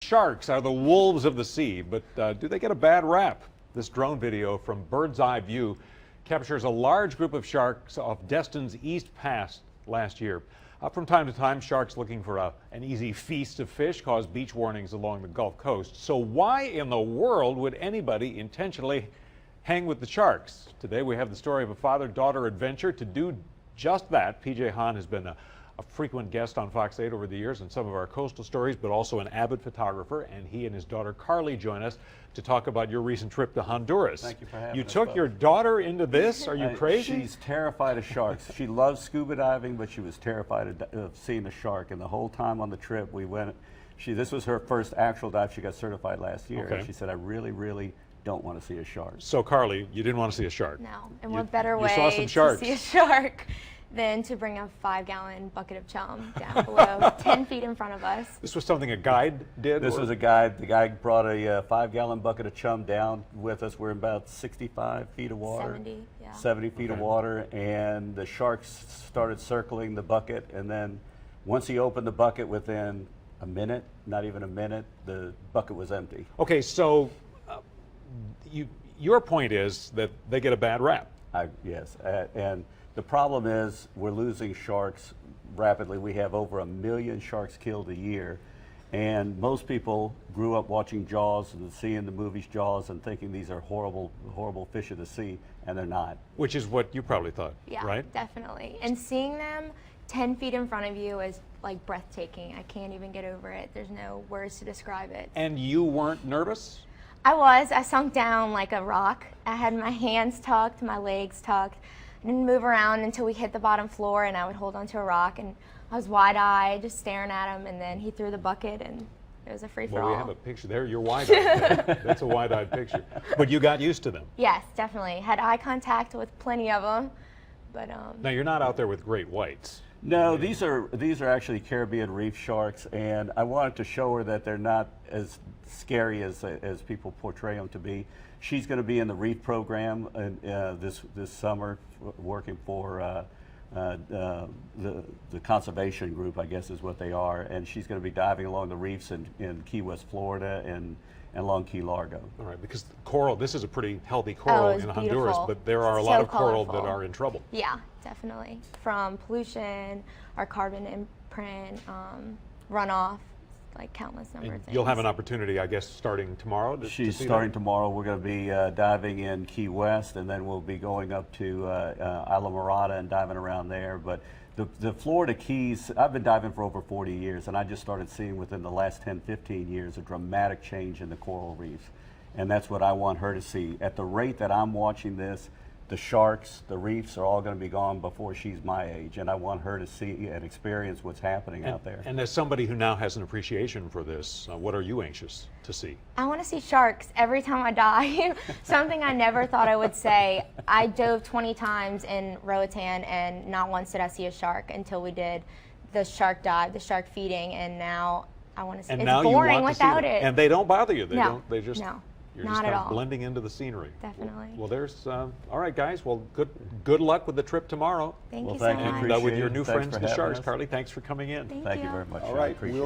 Sharks are the wolves of the sea, but do they get a bad rap? This drone video from Bird's Eye View captures a large group of sharks off Destin's East Pass last year. From time to time, sharks looking for an easy feast of fish cause beach warnings along the Gulf Coast. So why in the world would anybody intentionally hang with the sharks? Today we have the story of a father-daughter adventure to do just that. PJ Hahn has been a frequent guest on Fox 8 over the years in some of our coastal stories, but also an avid photographer, and he and his daughter Carly join us to talk about your recent trip to Honduras. Thank you for having us. You took your daughter into this? Are you crazy? She's terrified of sharks. She loves scuba diving, but she was terrified of seeing a shark. And the whole time on the trip we went, this was her first actual dive. She got certified last year. Okay. And she said, I really don't want to see a shark. So Carly, you didn't want to see a shark? No, and what better way saw some to sharks. see a shark than to bring a 5-gallon bucket of chum down below 10 feet in front of us. This was something a guide did? This was a guide. The guy brought a 5-gallon bucket of chum down with us. We're in about 65 feet of water. 70, yeah. 70 feet of water, and the sharks started circling the bucket, and then once he opened the bucket, within a minute, not even a minute, the bucket was empty. Okay, so your point is that they get a bad rap. Yes, and the problem is we're losing sharks rapidly. We have over 1 million sharks killed a year, and most people grew up watching Jaws and seeing the movies Jaws and thinking these are horrible fish of the sea, and they're not. Which is what you probably thought, Yeah, right? definitely. And seeing them 10 feet in front of you is like breathtaking. I can't even get over it. There's no words to describe it. And you weren't nervous? I sunk down like a rock. I had my hands tucked, my legs tucked. I didn't move around until we hit the bottom floor, and I would hold onto a rock, and I was wide-eyed, just staring at him, and then he threw the bucket, and it was a free-for-all. Well, we have a picture there. You're wide-eyed. That's a wide-eyed picture. But you got used to them. Yes, definitely. Had eye contact with plenty of them, but Now, you're not out there with great whites. No, these are actually Caribbean reef sharks, and I wanted to show her that they're not as scary as people portray them to be. She's going to be in the reef program this summer, working for the conservation group, I guess is what they are, and she's going to be diving along the reefs in Key West, Florida, and along Key Largo. All right, because coral, this is a pretty healthy coral in Honduras, but there are a lot of coral that are in trouble. Yeah, definitely. From pollution, our carbon imprint, runoff, like countless number of things. You'll have an opportunity, I guess, starting tomorrow? She's starting tomorrow. We're going to be diving in Key West, and then we'll be going up to Isla Morada and diving around there. But the Florida Keys, I've been diving for over 40 years, and I just started seeing within the last 10, 15 years a dramatic change in the coral reefs. And that's what I want her to see. At the rate that I'm watching this, the sharks, the reefs are all going to be gone before she's my age, and I want her to see and experience what's happening out there. And as somebody who now has an appreciation for this, what are you anxious to see? I want to see sharks every time I dive. Something I never thought I would say. I dove 20 times in Roatan, and not once did I see a shark until we did the shark dive, the shark feeding, and now I want to see. It's boring without it. And they don't bother you. They no, don't. They just. No. You're Not just at kind of all. blending into the scenery. Definitely. Well, there's, all right, guys. Well, good luck with the trip tomorrow. Thank you so thank you. much. And with your new Thanks friends, for the having Sharks. us. Carly, thanks for coming in. Thank Thank you you very much. All I right, appreciate it.